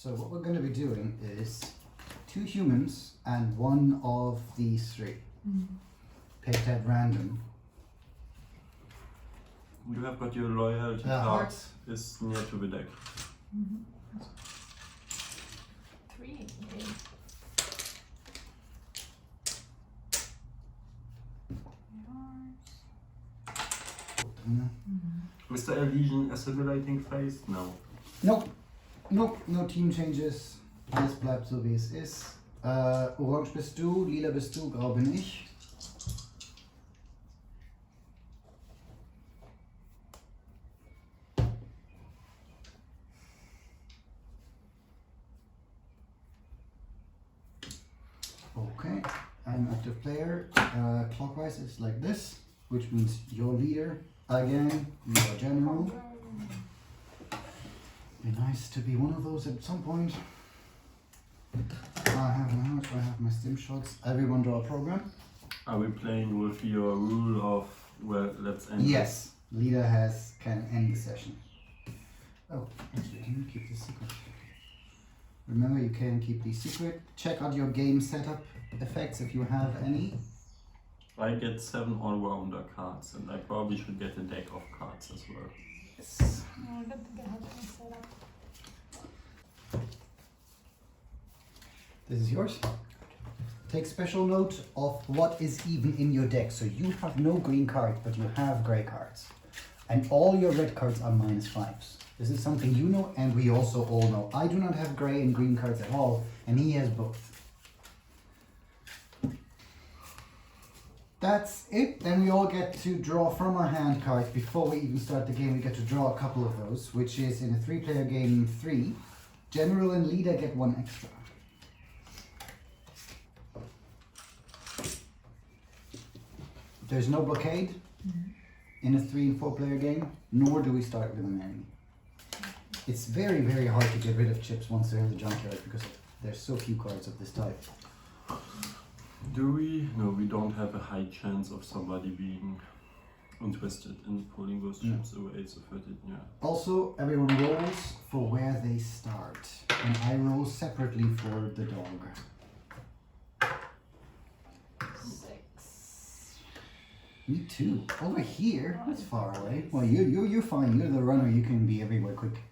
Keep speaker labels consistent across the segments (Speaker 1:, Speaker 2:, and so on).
Speaker 1: So what we're going to be doing is 2 humans and one of these 3. Picked at random.
Speaker 2: You have got your loyalty card
Speaker 1: Hearts.
Speaker 2: is near to the deck.
Speaker 3: 3.
Speaker 2: Is the Elysian assimilating phase? No.
Speaker 1: Nope. Nope. No team changes. Alles bleibt so wie es ist. Orange bist du, lila bist du, grau bin ich. Okay, I'm active player. Clockwise is like this, which means your leader again, your general. Be nice to be one of those at some point. I have my heart, I have my stim shots. Everyone draw a program.
Speaker 2: Are we playing with your rule of, well, let's end?
Speaker 1: Yes, leader can end the session. Oh, actually, can you keep this secret? Remember, you can keep the secret. Check out your game setup effects if you have any.
Speaker 2: I get 7 all-rounder cards, and I probably should get a deck of cards as well.
Speaker 1: Yes.
Speaker 3: No, I don't think I have any set up.
Speaker 1: This is yours. Take special note of what is even in your deck. So you have no green cards, but you have gray cards. And all your red cards are -5s. This is something you know, and we also all know. I do not have gray and green cards at all, and he has both. That's it. Then we all get to draw from our hand cards. Before we even start the game, we get to draw a couple of those, which is in a 3-player game 3. General and leader get 1 extra. There's no blockade in a 3 and 4-player game, nor do we start with an enemy. It's very, very hard to get rid of chips once they're in the junkyard because there's so few cards of this type.
Speaker 2: Do we? No, we don't have a high chance of somebody being interested in pulling those chips away, so 13, yeah.
Speaker 1: Also, everyone rolls for where they start, and I roll separately for the dog.
Speaker 3: 6.
Speaker 1: Me too. Over here, that's far away. Well, you're fine. You're the runner. You can be everywhere quick.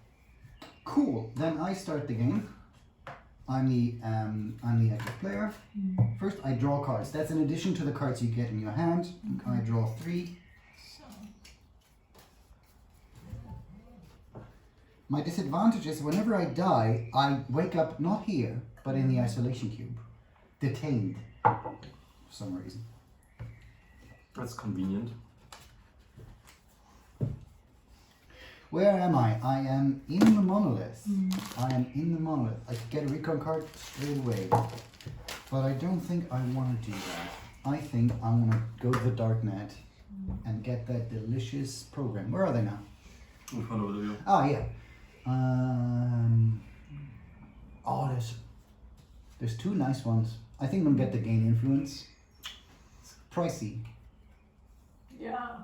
Speaker 1: Cool. Then I start the game. I'm the active player. First, I draw cards. That's in addition to the cards you get in your hand. I draw 3.
Speaker 3: So,
Speaker 1: My disadvantage is whenever I die, I wake up not here, but in the isolation cube, detained for some reason.
Speaker 2: That's convenient.
Speaker 1: Where am I? I am in the monolith. I am in the monolith. I could get a recon card straight away. But I don't think I want to do that. I think I want to go to the darknet and get that delicious program. Where are they now?
Speaker 2: In front of you.
Speaker 1: Oh, yeah. Oh, there's 2 nice ones. I think I'm gonna get the gain influence. It's pricey.
Speaker 3: yeah.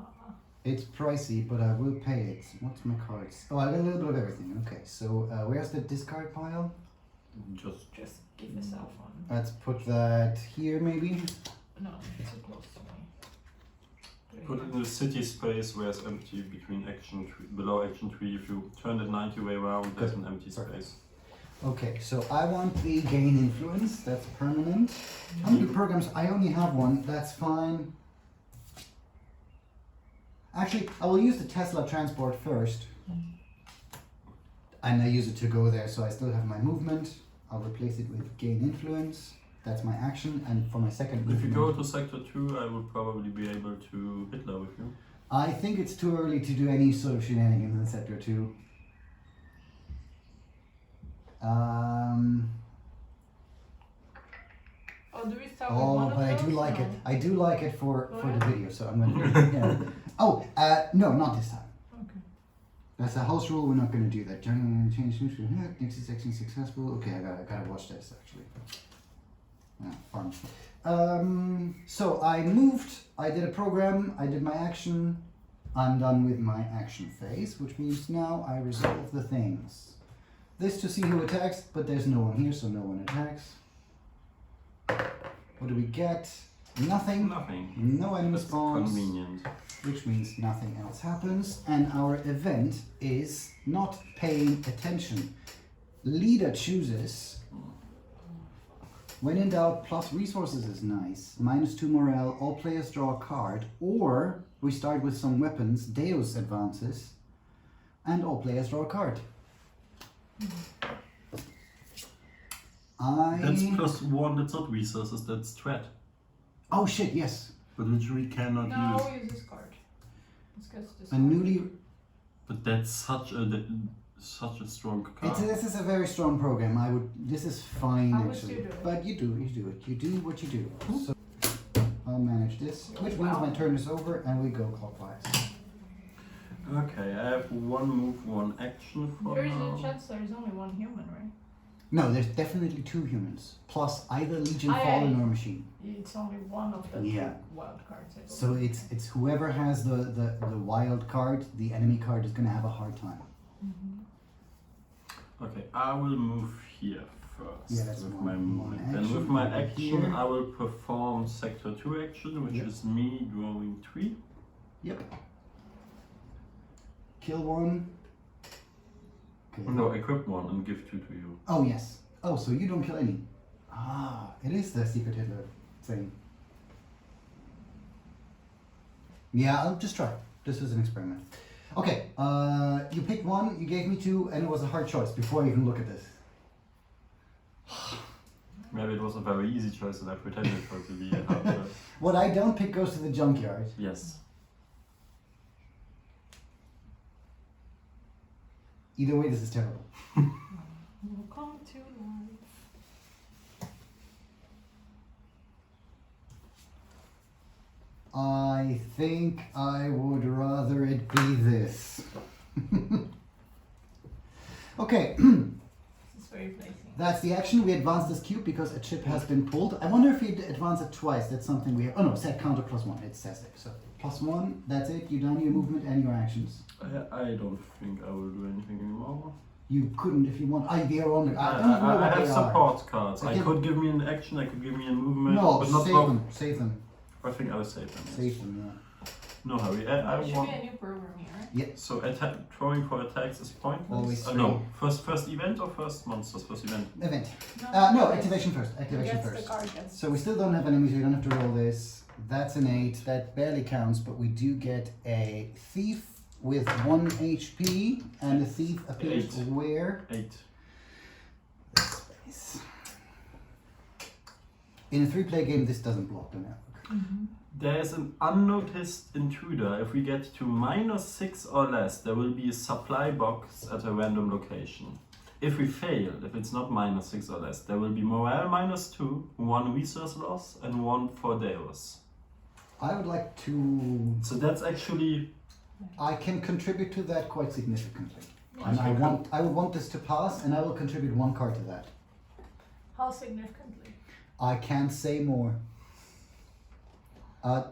Speaker 1: It's pricey, but I will pay it. What's my cards? Oh, I got a little bit of everything. Okay, so where's the discard pile?
Speaker 2: Just
Speaker 3: Just give yourself one.
Speaker 1: Let's put that here, maybe.
Speaker 3: No, too close to me.
Speaker 2: put it in the city space where it's empty between action tree, below action tree. If you turn it 90 way around, there's an empty space.
Speaker 1: Okay, so I want the gain influence. That's permanent. How many programs? I only have 1. That's fine. Actually, I will use the Tesla transport first. And I use it to go there, so I still have my movement. I'll replace it with gain influence. That's my action. And for my second
Speaker 2: If you
Speaker 1: movement,
Speaker 2: go to sector 2, I would probably be able to Hitler with you.
Speaker 1: I think it's too early to do any sort of shenanigans in Sector 2.
Speaker 3: Oh, do we start with
Speaker 1: Oh,
Speaker 3: one
Speaker 1: but I
Speaker 3: of
Speaker 1: do
Speaker 3: those?
Speaker 1: like
Speaker 3: No.
Speaker 1: it. I do like it for
Speaker 3: Oh,
Speaker 1: the
Speaker 3: yeah?
Speaker 1: video, so I'm gonna do it. Oh, no, not this time.
Speaker 3: Okay.
Speaker 1: That's a house rule. We're not gonna do that. General change next section successful. Okay, I gotta watch this actually. Fun. So I moved. I did a program. I did my action. I'm done with my action phase, which means now I resolve the things. this to see who attacks, but there's no one here, so no one attacks. What do we get? Nothing.
Speaker 2: Nothing.
Speaker 1: No enemy
Speaker 2: That's
Speaker 1: spawns.
Speaker 2: convenient.
Speaker 1: Which means nothing else happens. And our event is not paying attention. Leader chooses. When in doubt, plus resources is nice. -2 morale, all players draw a card. Or we start with some weapons, Deus advances. And all players draw a card.
Speaker 2: That's +1, that's not resources, that's threat.
Speaker 1: Oh shit, yes.
Speaker 2: But which we cannot
Speaker 3: No,
Speaker 2: use.
Speaker 3: use this card. It's because this
Speaker 1: A
Speaker 3: card.
Speaker 1: newly...
Speaker 2: But that's such a strong card.
Speaker 1: This is a very strong program. This is fine
Speaker 3: I would
Speaker 1: actually.
Speaker 3: still do it.
Speaker 1: But you do it. You do what you do. So I'll manage this. Which means my turn is over and we go clockwise.
Speaker 2: Okay, I have 1 move, 1 action for
Speaker 3: There is
Speaker 2: now.
Speaker 3: a chance there is only one human, right?
Speaker 1: No, there's definitely 2 humans. Plus either Legion
Speaker 3: Aye,
Speaker 1: Fallen
Speaker 3: aye.
Speaker 1: or Machine.
Speaker 3: It's only one of the
Speaker 1: Yeah.
Speaker 3: two wild cards. I
Speaker 1: So
Speaker 3: believe.
Speaker 1: it's whoever has the wild card, the enemy card is gonna have a hard time.
Speaker 2: Okay, I will move here first
Speaker 1: Yeah, that's
Speaker 2: with
Speaker 1: one-
Speaker 2: my
Speaker 1: one
Speaker 2: movement. Then
Speaker 1: action
Speaker 2: with my
Speaker 1: over
Speaker 2: action,
Speaker 1: here.
Speaker 2: I will perform Sector 2 action, which
Speaker 1: Yep.
Speaker 2: is me drawing 3.
Speaker 1: Yep. Kill one. Okay.
Speaker 2: No, equip 1 and give 2 to you.
Speaker 1: Oh yes. Oh, so you don't kill any. It is the secret Hitler thing. Yeah, I'll just try. This is an experiment. Okay, you picked 1, you gave me 2, and it was a hard choice before I even look at this.
Speaker 2: Maybe it was a very easy choice and I pretended for it to be a hard choice.
Speaker 1: What I don't pick goes to the junkyard.
Speaker 2: Yes.
Speaker 1: Either way, this is terrible.
Speaker 3: Welcome to life.
Speaker 1: I think I would rather it be this. Okay,
Speaker 3: This is very placing.
Speaker 1: that's the action. We advance this cube because a chip has been pulled. I wonder if we advance it twice. That's something we have. Oh no, set counter +1. It says it. So +1, that's it. You've done your movement and your actions.
Speaker 2: I don't think I will do anything anymore.
Speaker 1: You couldn't if you want. They're on the. I don't know
Speaker 2: I
Speaker 1: what
Speaker 2: have
Speaker 1: they are.
Speaker 2: support cards.
Speaker 1: I
Speaker 2: I
Speaker 1: can-
Speaker 2: could give me an action, I could give me a movement,
Speaker 1: No,
Speaker 2: but not
Speaker 1: save
Speaker 2: both.
Speaker 1: them. Save them.
Speaker 2: I think I will save them. yes.
Speaker 1: Save them.
Speaker 2: No hurry.
Speaker 3: There
Speaker 2: I
Speaker 3: should
Speaker 2: want.
Speaker 3: be a new program here, right?
Speaker 2: So throwing for attacks is pointless.
Speaker 1: Always
Speaker 2: No, first event or first monsters? First event.
Speaker 1: Yeah. Event.
Speaker 3: No,
Speaker 1: No, activation first. Activation
Speaker 3: Gets
Speaker 1: first.
Speaker 3: the card gets.
Speaker 1: So we still don't have enemies. We don't have to roll this. That's an 8. That barely counts, but we do get a thief with 1 HP, and the thief appears
Speaker 2: 8.
Speaker 1: where?
Speaker 2: 8.
Speaker 1: Space. In a 3-player game, this doesn't block the network.
Speaker 2: There's an unnoticed intruder. If we get to -6 or less, there will be a supply box at a random location. If we fail, if it's not -6 or less, there will be morale -2, 1 resource loss, and 1 for Deus.
Speaker 1: I would like to.
Speaker 2: So that's actually
Speaker 1: I can contribute to that quite significantly,
Speaker 3: Yeah.
Speaker 1: and I would want this to pass, and I will contribute 1 card to that.
Speaker 3: How significantly?
Speaker 1: I can't say more.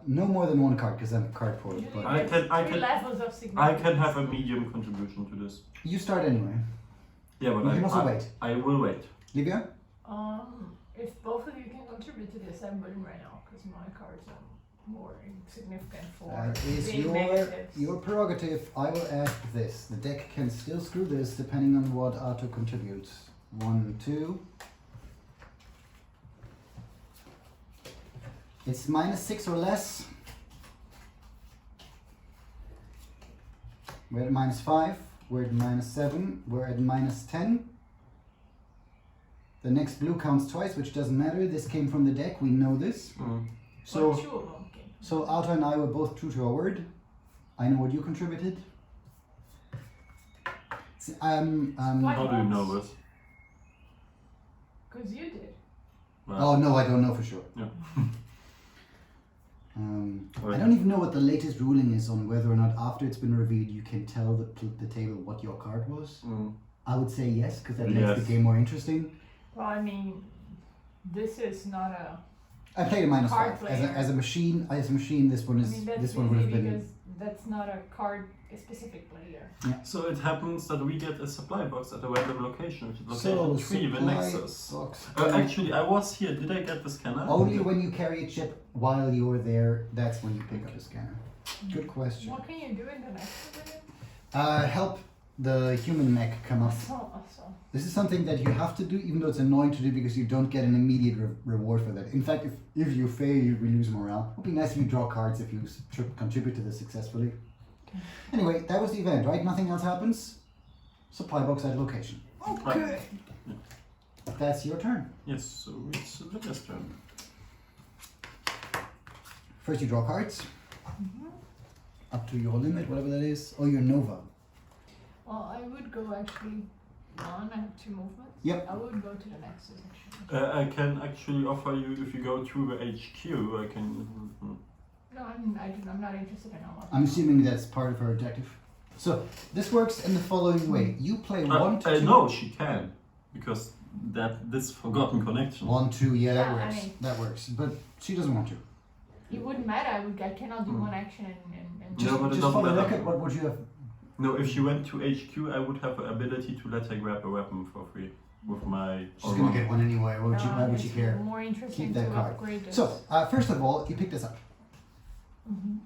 Speaker 1: No more than 1 card because I'm card poor.
Speaker 3: You
Speaker 1: But
Speaker 2: I
Speaker 3: need
Speaker 2: can- I
Speaker 3: 3
Speaker 2: can-
Speaker 3: levels of
Speaker 2: I
Speaker 3: significance.
Speaker 2: can have a medium contribution to this.
Speaker 1: you start anyway.
Speaker 2: Yeah, but
Speaker 1: You can also wait.
Speaker 2: I will wait.
Speaker 1: Livia?
Speaker 3: If both of you can contribute to this, I'm willing right now because my cards are more significant for
Speaker 1: That is
Speaker 3: being negatives.
Speaker 1: your prerogative. I will add this. The deck can still screw this depending on what Arto contributes. 1, 2. It's -6 or less. We're at -5. We're at -7. We're at -10. The next blue counts twice, which doesn't matter. This came from the deck. We know this. So,
Speaker 3: Well, 2 of them can.
Speaker 1: so Arto and I were both true to our word. I know what you contributed.
Speaker 2: How do you know this?
Speaker 3: Because you did.
Speaker 1: Oh no, I don't know for sure.
Speaker 2: Yeah.
Speaker 1: I don't even know what the latest ruling is on whether or not after it's been revealed you can tell the table what your card was. I would say yes, because that makes
Speaker 2: Yes.
Speaker 1: the game more interesting.
Speaker 3: Well, I mean, this is not a
Speaker 1: I played a minus
Speaker 3: Card
Speaker 1: 5
Speaker 3: player.
Speaker 1: as a machine. As a machine, this one
Speaker 3: I
Speaker 1: is
Speaker 3: mean, that's
Speaker 1: this one would have
Speaker 3: easy
Speaker 1: been.
Speaker 3: because that's not a card specific player.
Speaker 2: So it happens that we get a supply box at a random location, which is
Speaker 1: So
Speaker 2: location 3, the
Speaker 1: supply
Speaker 2: Nexus.
Speaker 1: box.
Speaker 2: Actually, I was here. Did I get the scanner?
Speaker 1: Only when you carry a chip while you're there, that's when you pick up the scanner. Good question.
Speaker 3: What can you do in the next one?
Speaker 1: Help the human mech come up.
Speaker 3: So.
Speaker 1: This is something that you have to do, even though it's annoying to do because you don't get an immediate reward for that. In fact, if you fail, you lose morale. It would be nice if you draw cards if you contribute to this successfully. Anyway, that was the event, right? Nothing else happens. Supply box at location. Okay. That's your turn.
Speaker 2: Yes, so it's Lydia's turn.
Speaker 1: First, you draw cards. Up to your limit, whatever that is. Oh, your Nova.
Speaker 3: Well, I would go actually one. I have 2 movements.
Speaker 1: Yep.
Speaker 3: I would go to the Nexus actually.
Speaker 2: I can actually offer you, if you go to the HQ, I can...
Speaker 3: No, I'm not interested in how much.
Speaker 1: I'm assuming that's part of her objective. So, this works in the following way. You play 1 to 2.
Speaker 2: No, she can, because this forgotten connection.
Speaker 1: 1, 2, yeah, that
Speaker 3: Yeah, I
Speaker 1: works.
Speaker 3: mean-
Speaker 1: That works. But she doesn't want to.
Speaker 3: It wouldn't matter. I cannot do one action and
Speaker 2: No, but it
Speaker 1: Just
Speaker 2: doesn't
Speaker 1: for the
Speaker 2: matter.
Speaker 1: record, what would you have?
Speaker 2: No, if she went to HQ, I would have the ability to let her grab a weapon for free with my...
Speaker 1: She's gonna get one anyway. Why would she
Speaker 3: it's
Speaker 1: care?
Speaker 3: more interesting
Speaker 1: Keep
Speaker 3: to
Speaker 1: that card.
Speaker 3: upgrade this.
Speaker 1: So, first of all, you pick this up.
Speaker 3: Mhm.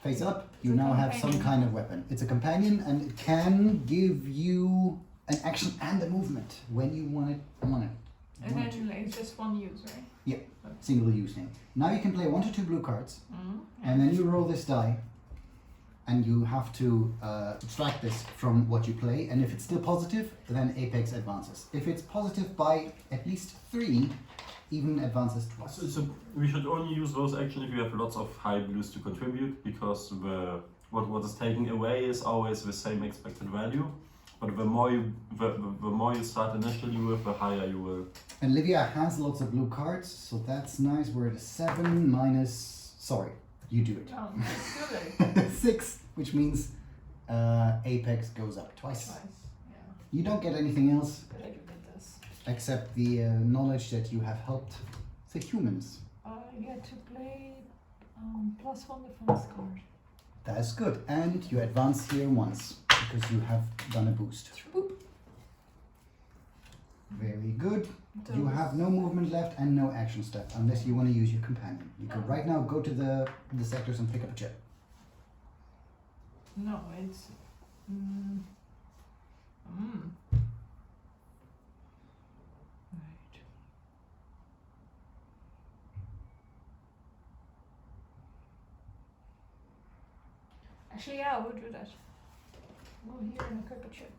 Speaker 1: Face up, you
Speaker 3: It's a
Speaker 1: now have some
Speaker 3: companion.
Speaker 1: kind of weapon. It's a companion and it can give you an action and a movement when you want it.
Speaker 3: And then it's just one use, right?
Speaker 1: Single use name. Now you can play 1 to 2 blue cards,
Speaker 3: Mm-hmm.
Speaker 1: and then you roll this die, and you have to subtract this from what you play. And if it's still positive, then Apex advances. If it's positive by at least 3, even advances twice.
Speaker 2: So we should only use those actions if you have lots of high blues to contribute, because what is taken away is always the same expected value. But the more you start initially with, the higher you will.
Speaker 1: And Livia has lots of blue cards, so that's nice. We're at a 7 minus. Sorry, you do it.
Speaker 3: Oh, that's good.
Speaker 1: 6, which means Apex goes up twice.
Speaker 3: Twice. Yeah.
Speaker 1: You don't get anything else
Speaker 3: But I do get this.
Speaker 1: except the knowledge that you have helped the humans.
Speaker 3: I get to play +1 defense card.
Speaker 1: That's good. And you advance here once because you have done a boost.
Speaker 3: Boop.
Speaker 1: Very good. You have no movement left and no action step unless you want to use your companion. You can right now go to the sectors and pick up a chip.
Speaker 3: No, it's. Right. Actually, yeah, I would do that. Go here and pick a chip.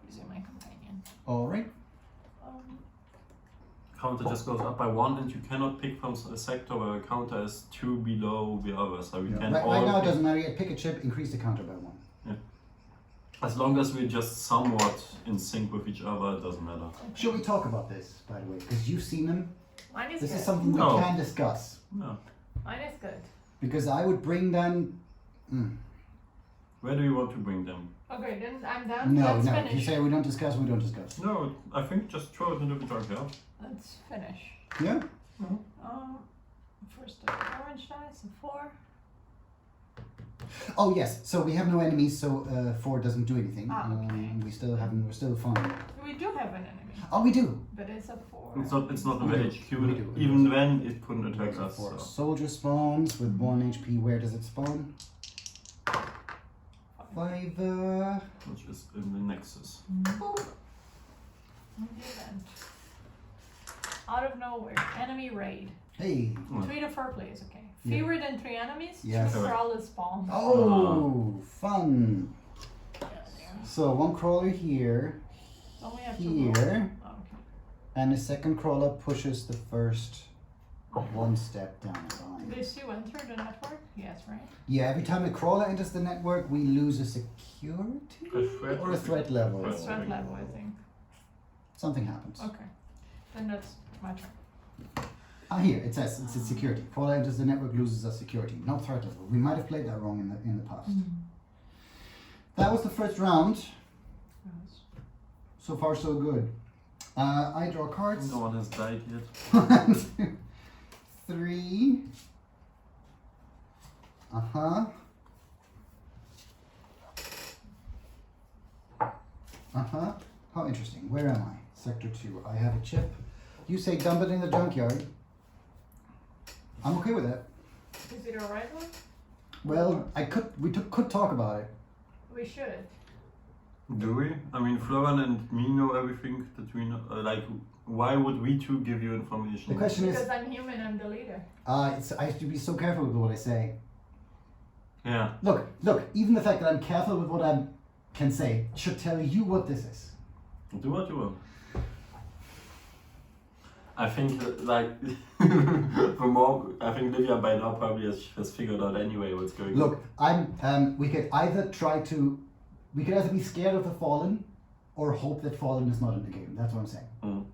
Speaker 3: Using my companion.
Speaker 1: Alright.
Speaker 2: Counter just goes up by 1, and you cannot pick from a sector where a counter is 2 below the other. So we can
Speaker 1: Right
Speaker 2: all
Speaker 1: now it
Speaker 2: pick-
Speaker 1: doesn't matter yet. Pick a chip, increase the counter by 1.
Speaker 2: as long as we're just somewhat in sync with each other, it doesn't matter.
Speaker 1: Should we talk about this, by the way? Because you've seen them.
Speaker 3: Mine is
Speaker 1: This
Speaker 3: good.
Speaker 1: is something we
Speaker 2: No.
Speaker 1: can discuss.
Speaker 2: No.
Speaker 3: Mine is good.
Speaker 1: Because I would bring them.
Speaker 2: Where do you want to bring them?
Speaker 3: Okay, then I'm down.
Speaker 1: No,
Speaker 3: Let's
Speaker 1: no.
Speaker 3: finish.
Speaker 1: You say we don't discuss, we don't discuss.
Speaker 2: No, I think just throw it into the junkyard.
Speaker 3: Let's finish.
Speaker 1: Yeah?
Speaker 3: First the orange dice, a 4.
Speaker 1: Oh yes. So we have no enemies, so 4 doesn't do anything.
Speaker 3: Okay.
Speaker 1: We're still fine.
Speaker 3: We do have an enemy,
Speaker 1: Oh, we do.
Speaker 3: but it's a 4.
Speaker 2: It's not in the
Speaker 1: We do.
Speaker 2: HQ.
Speaker 1: We do.
Speaker 2: Even then, it couldn't attack us.
Speaker 1: Four.
Speaker 2: So.
Speaker 1: Soldier spawns with 1 HP. Where does it spawn? 5.
Speaker 2: Which is in the Nexus.
Speaker 3: Boop. In the event. Out of nowhere, enemy raid.
Speaker 1: Hey.
Speaker 3: 3 to 4 players, okay.
Speaker 1: Yeah.
Speaker 3: Fewer than 3 enemies,
Speaker 1: Yes.
Speaker 3: two crawlers spawn.
Speaker 1: Oh, fun.
Speaker 3: Yeah, there.
Speaker 1: So 1 crawler here,
Speaker 3: So we have to roll.
Speaker 1: here,
Speaker 3: Oh, okay.
Speaker 1: and the second crawler pushes the first 1 step down the line.
Speaker 3: This you enter the network? Yes, right?
Speaker 1: Yeah, every time a crawler enters the network, we lose a security
Speaker 2: A threat
Speaker 1: or a threat level.
Speaker 2: Threat.
Speaker 3: Threat level, I think.
Speaker 1: Something happens.
Speaker 3: Okay. Then that's my turn.
Speaker 1: Here it says it's a security. Crawler enters the network, loses a security, not threat level. We might have played that wrong in the past. That was the first round.
Speaker 3: Yes.
Speaker 1: So far, so good. I draw cards.
Speaker 2: No one has died yet.
Speaker 1: 1, 2, 3. Uh-huh. Uh-huh. How interesting. Where am I? Sector 2. I have a chip. You say dump it in the junkyard. I'm okay with that.
Speaker 3: Is it a red one?
Speaker 1: Well, could talk about it.
Speaker 3: We should.
Speaker 2: Do we? I mean, Florian and me know everything that we know. Like, why would we two give you information?
Speaker 1: The question is,
Speaker 3: Because I'm human, I'm the leader.
Speaker 1: I have to be so careful with what I say.
Speaker 2: Yeah.
Speaker 1: Look, even the fact that I'm careful with what I can say should tell you what this is.
Speaker 2: Do what you want. I think, like, I think Livia by now probably has figured out anyway what's going on.
Speaker 1: Look, we could either be scared of the Fallen, or hope that Fallen is not in the game. That's what I'm saying.
Speaker 2: Mm.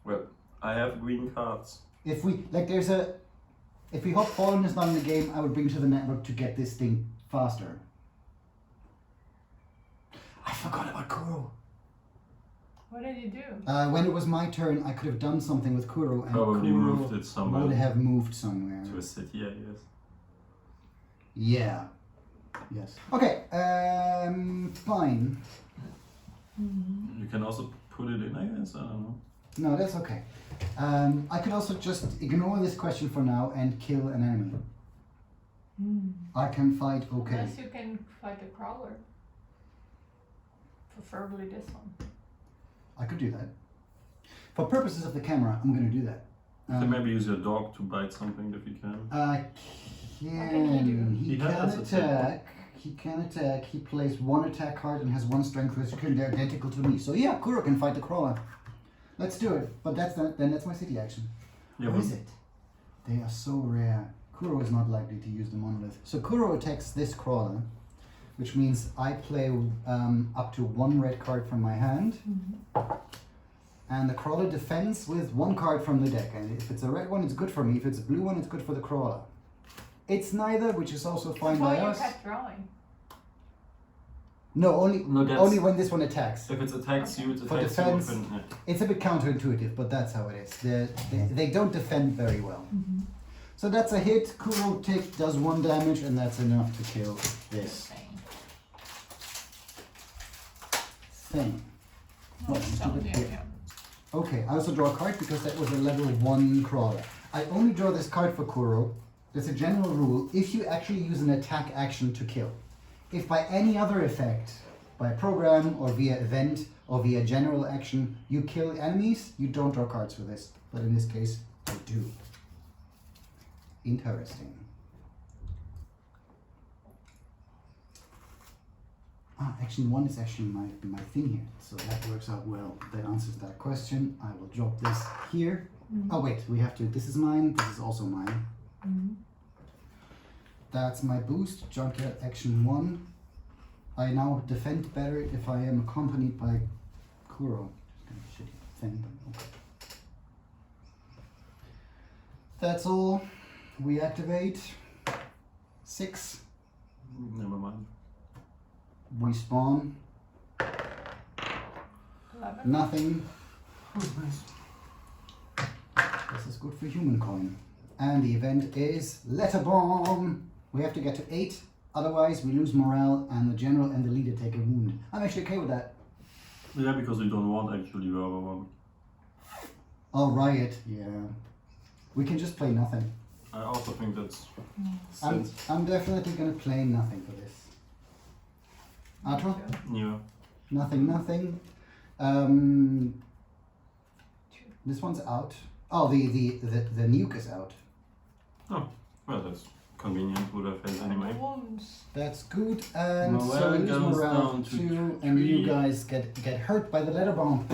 Speaker 2: Well, I have green cards.
Speaker 1: If we hope Fallen is not in the game, I would bring to the network to get this thing faster. I forgot about Kuro.
Speaker 3: What did you do?
Speaker 1: When it was my turn, I could have done something with Kuro, and
Speaker 2: Probably
Speaker 1: Kuro
Speaker 2: moved it somewhere.
Speaker 1: would have moved somewhere.
Speaker 2: To a city, I guess.
Speaker 1: Yeah. Yes. Okay. Fine.
Speaker 2: You can also put it in, I guess. I don't know.
Speaker 1: No, that's okay. I could also just ignore this question for now and kill an enemy. I can fight. Okay.
Speaker 3: Unless you can fight the crawler. Preferably this one.
Speaker 1: I could do that. For purposes of the camera, I'm going to do that.
Speaker 2: You can maybe use your dog to bite something if you can.
Speaker 1: I
Speaker 3: What can he do?
Speaker 1: He
Speaker 2: He has
Speaker 1: can
Speaker 2: a
Speaker 1: attack. He can attack. He plays 1 attack card and has 1 strength, which is identical to me. So yeah, Kuro can fight the crawler. Let's do it. But that's my city action.
Speaker 2: Yeah,
Speaker 1: Or
Speaker 2: but
Speaker 1: is it? They are so rare. Kuro is not likely to use the monolith. So Kuro attacks this crawler, which means I play up to 1 red card from my hand. And the crawler defends with 1 card from the deck. And if it's a red one, it's good for me. If it's a blue one, it's good for the crawler. It's neither, which is also fine by
Speaker 3: you
Speaker 1: us.
Speaker 3: kept drawing.
Speaker 1: No, only
Speaker 2: that's-
Speaker 1: only when this one attacks.
Speaker 2: if it attacks you, it
Speaker 1: For
Speaker 2: attacks
Speaker 1: defense,
Speaker 2: you. Yeah.
Speaker 1: it's a bit counterintuitive, but that's how it is. They don't defend very well. So that's a hit. Kuro does 1 damage, and that's enough to kill this thing.
Speaker 3: No,
Speaker 1: What, stupid
Speaker 3: yeah,
Speaker 1: hit.
Speaker 3: yeah.
Speaker 1: Okay, I also draw a card because that was a level 1 crawler. I only draw this card for Kuro. There's a general rule: if you actually use an attack action to kill. If by any other effect, by program or via event or via general action, you kill enemies, you don't draw cards for this. But in this case, I do. Interesting. Action 1 is actually my thing here, so that works out well. That answers that question. I will drop this here. Oh wait, we have to. This is mine. This is also mine. That's my boost. Junkyard action 1. I now defend better if I am accompanied by Kuro. Just gonna shitty thing. Okay. That's all. We activate 6.
Speaker 2: Never mind.
Speaker 1: We spawn
Speaker 3: 11.
Speaker 2: Oh,
Speaker 1: nothing.
Speaker 2: nice.
Speaker 1: This is good for human coin. And the event is letter bomb. We have to get to 8, otherwise we lose morale and the general and the leader take a wound. I'm actually okay with that.
Speaker 2: Yeah, because we don't want actually rubber one.
Speaker 1: Oh, riot, yeah. We can just play nothing.
Speaker 2: I also think that's
Speaker 1: I'm definitely gonna play nothing for this. Atra?
Speaker 2: yeah.
Speaker 1: Nothing. This one's out. Oh, the nuke is out.
Speaker 2: Oh, well, that's convenient with our face anyway.
Speaker 3: Wounds.
Speaker 1: That's good. And so
Speaker 2: Morale
Speaker 1: we lose
Speaker 2: goes
Speaker 1: morale
Speaker 2: down to
Speaker 1: 2, and you
Speaker 2: 3.
Speaker 1: guys get hurt by the letter bomb.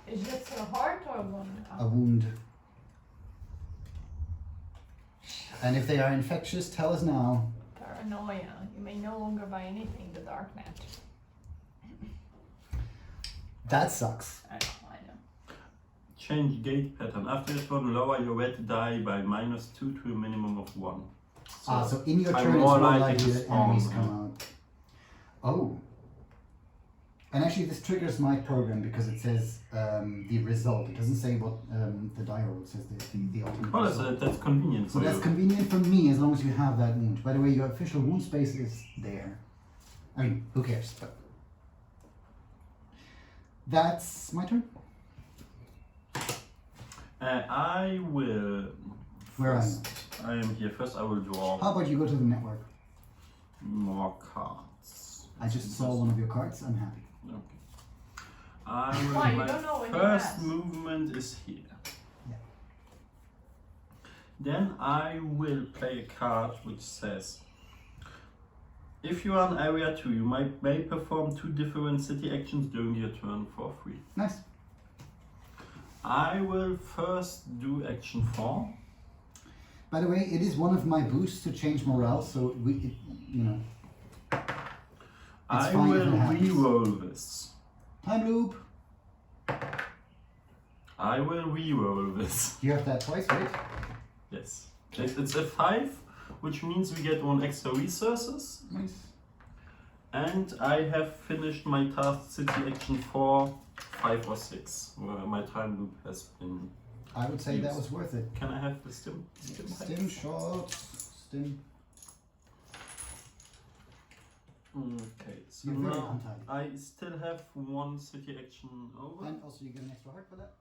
Speaker 3: Is this a heart or a wound?
Speaker 1: A wound. And if they are infectious, tell us now.
Speaker 3: Paranoia. You may no longer buy anything the darknet.
Speaker 1: That sucks.
Speaker 3: I know.
Speaker 2: Change gate pattern. After your turn, lower your red die by -2 to a minimum of 1.
Speaker 1: So in your
Speaker 2: I'm
Speaker 1: turn, it's
Speaker 2: more
Speaker 1: more
Speaker 2: likely
Speaker 1: likely
Speaker 2: to
Speaker 1: that enemies
Speaker 2: spawn.
Speaker 1: come out. Oh. And actually, this triggers my program because it says the result. It doesn't say what the die roll. It says the ultimate
Speaker 2: Oh,
Speaker 1: result.
Speaker 2: that's convenient
Speaker 1: So
Speaker 2: for
Speaker 1: that's
Speaker 2: you.
Speaker 1: convenient for me as long as you have that wound. By the way, your official wound space is there. I mean, who cares? But that's my turn.
Speaker 2: I will.
Speaker 1: Where are
Speaker 2: first, I am here. First, I will draw
Speaker 1: How about you go to the network?
Speaker 2: more cards.
Speaker 1: I just saw one of your cards. I'm happy.
Speaker 2: Okay. I will.
Speaker 3: Why? You
Speaker 2: My
Speaker 3: don't know when he
Speaker 2: first
Speaker 3: has.
Speaker 2: movement is here.
Speaker 1: Yeah.
Speaker 2: Then I will play a card which says, if you are in area 2, you may perform 2 different city actions during your turn for free.
Speaker 1: Nice.
Speaker 2: I will first do action 4.
Speaker 1: By the way, it is one of my boosts to change morale. So you know.
Speaker 2: I
Speaker 1: fine if
Speaker 2: will
Speaker 1: it happens.
Speaker 2: re-roll this.
Speaker 1: Time loop.
Speaker 2: I will re-roll this.
Speaker 1: You have that twice, right?
Speaker 2: Yes. It's a 5, which means we get 1 extra resources.
Speaker 1: Nice.
Speaker 2: And I have finished my task city action 4, 5 or 6, where my time loop has been.
Speaker 1: I would say that was worth it.
Speaker 2: Can I have the stim?
Speaker 1: Stim shots. Stim.
Speaker 2: Okay, so
Speaker 1: You're very
Speaker 2: now
Speaker 1: untidy.
Speaker 2: I still have 1 city action over.
Speaker 1: And also you get an extra heart for that.